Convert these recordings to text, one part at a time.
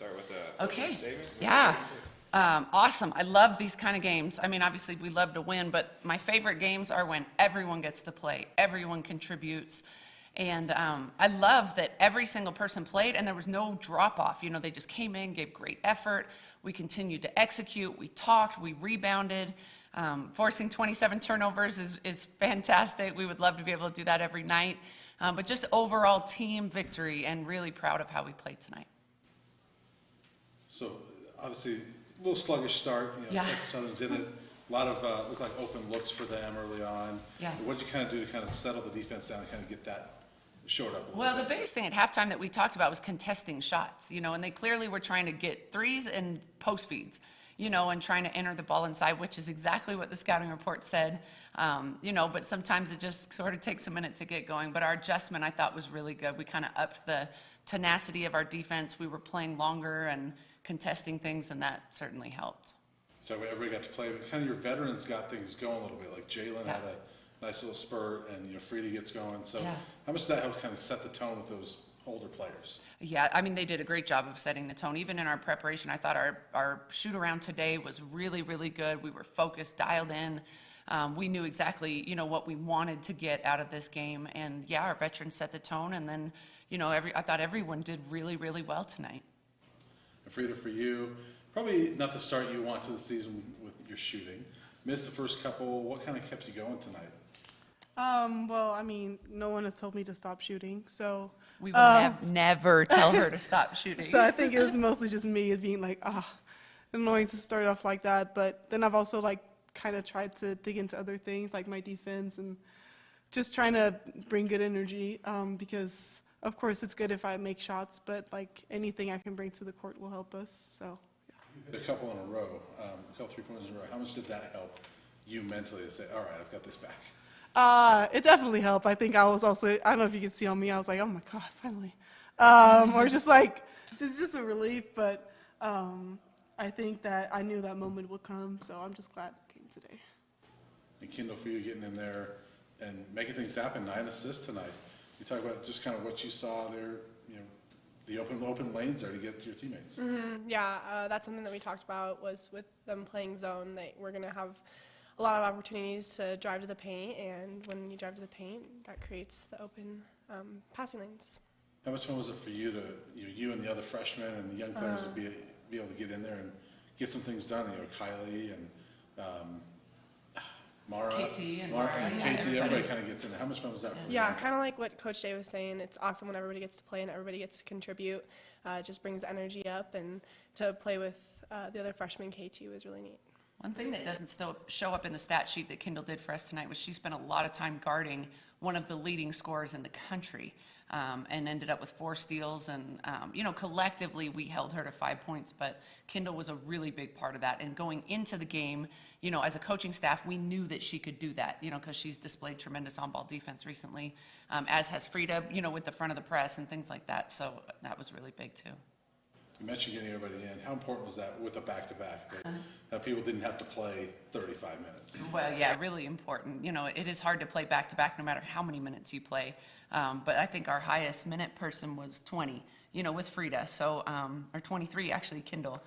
start with the Okay, statement? yeah. Awesome. I love these kind of games. I mean, obviously, we love to win, but my favorite games are when everyone gets to play, everyone contributes. And I love that every single person played and there was no drop off. You know, they just came in, gave great effort. We continued to execute. We talked, we rebounded. Forcing 27 turnovers is fantastic. We would love to be able to do that every night. But just overall team victory and really proud of how we played tonight. So obviously, a little sluggish start. You know, Yeah. Texas Southern's in it. A lot of looked like open looks for them early on. Yeah. What did you kind of do to kind of settle the defense down and kind of get that short up? Well, the biggest thing at halftime that we talked about was contesting shots, you know, and they clearly were trying to get threes and post feeds, you know, and trying to enter the ball inside, which is exactly what the scouting report said, you know, but sometimes it just sort of takes a minute to get going. But our adjustment, I thought, was really good. We kind of upped the tenacity of our defense. We were playing longer and contesting things, and that certainly helped. So everybody got to play, but kind of your veterans got things going a little bit. Like Jalen had a nice little spurt, and you know Frida gets going. So how much did that help kind of set the tone with those older players? Yeah, I mean, they did a great job of setting the tone. Even in our preparation, I thought our shoot around today was really, really good. We were focused, dialed in. We knew exactly, you know, what we wanted to get out of this game. And yeah, our veterans set the tone. And then, you know, I thought everyone did really, really well tonight. And Frida, for you, probably not the start you want to the season with your shooting. Missed the first couple. What kind of kept you going tonight? Well, I mean, no one has told me to stop shooting, so. We will never tell her to stop shooting. So I think it was mostly just me being like, annoying to start off like that. But then I've also like kind of tried to dig into other things like my defense and just trying to bring good energy because of course it's good if I make shots, but like anything I can bring to the court will help us. So yeah. You hit a couple in a row, a couple 3-pointers in a row. How much did that help you mentally to say, all right, I've got this back? It definitely helped. I think I was also, I don't know if you can see on me, I was like, oh my God, finally. Or just like, just a relief, but I think that I knew that moment would come, so I'm just glad it came today. And Kendall, for you getting in there and making things happen, 9 assists tonight. You talk about just kind of what you saw there, you know, the open lanes there to get to your teammates. Mm-hmm. Yeah, that's something that we talked about was with them playing zone, that we're going to have a lot of opportunities to drive to the paint, and when you drive to the paint, that creates the open passing lanes. How much fun was it for you to, you and the other freshmen and the young players to be able to get in there and get some things done? You know, Kylie and Mara, KT and Mara Mara, and yeah, KT, everybody kind of gets in there. How much fun was that for you? Yeah, kind of like what Coach Day was saying. It's awesome when everybody gets to play and everybody gets to contribute. It just brings energy up, and to play with the other freshmen, KT, was really neat. One thing that doesn't still show up in the stat sheet that Kendall did for us tonight was she spent a lot of time guarding one of the leading scorers in the country and ended up with 4 steals. And, you know, collectively we held her to 5 points, but Kendall was a really big part of that. And going into the game, you know, as a coaching staff, we knew that she could do that, you know, because she's displayed tremendous on-ball defense recently, as has Frida, you know, with the front of the press and things like that. So that was really big too. You mentioned getting everybody in. How important was that with a back-to-back, that people didn't have to play 35 minutes? Well, yeah, really important. You know, it is hard to play back-to-back no matter how many minutes you play. But I think our highest minute person was 20, you know, with Frida. So, or 23, actually, Kendall.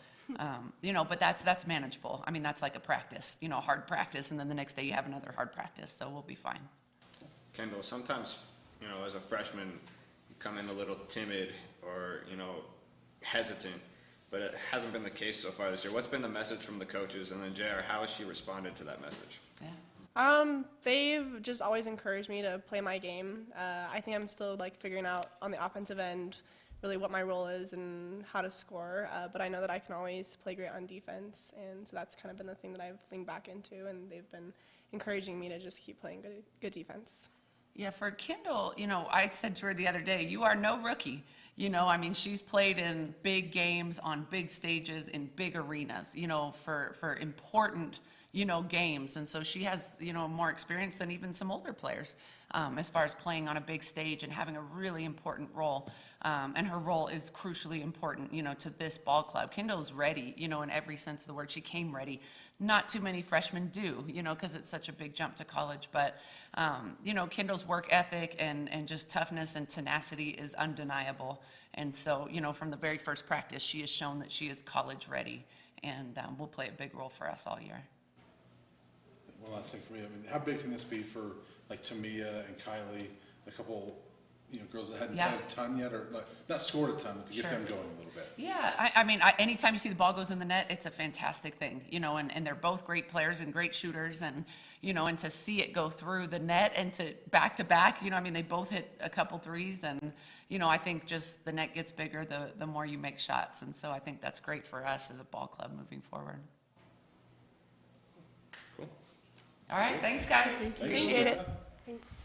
You know, but that's manageable. I mean, that's like a practice, you know, hard practice, and then the next day you have another hard practice, so we'll be fine. Kendall, sometimes, you know, as a freshman, you come in a little timid or, you know, hesitant, but it hasn't been the case so far this year. What's been the message from the coaches, and then JR, how has she responded to that message? Yeah. They've just always encouraged me to play my game. I think I'm still like figuring out on the offensive end really what my role is and how to score, but I know that I can always play great on defense, and so that's kind of been the thing that I've leaned back into, and they've been encouraging me to just keep playing good defense. Yeah, for Kendall, you know, I said to her the other day, you are no rookie. You know, I mean, she's played in big games, on big stages, in big arenas, you know, for important, you know, games. And so she has, you know, more experience than even some older players as far as playing on a big stage and having a really important role. And her role is crucially important, you know, to this ball club. Kendall's ready, you know, in every sense of the word. She came ready. Not too many freshmen do, you know, because it's such a big jump to college. But, you know, Kendall's work ethic and just toughness and tenacity is undeniable. And so, from the very first practice, she has shown that she is college ready, and will play a big role for us all year. One last thing for me, I mean, how big can this be for like Tamia and Kylie, a couple, girls that hadn't Yeah. played a ton yet, or like, not scored a ton, but to get Sure. them going a little bit? Yeah, I mean, anytime you see the ball goes in the net, it's a fantastic thing, and they're both great players and great shooters, and, and to see it go through the net and to back, I mean, they both hit a couple threes, and, I think just the net gets bigger the more you make shots, and so I think that's great for us as a ball club moving forward. Cool. All right, thanks, guys. Appreciate it. Thanks.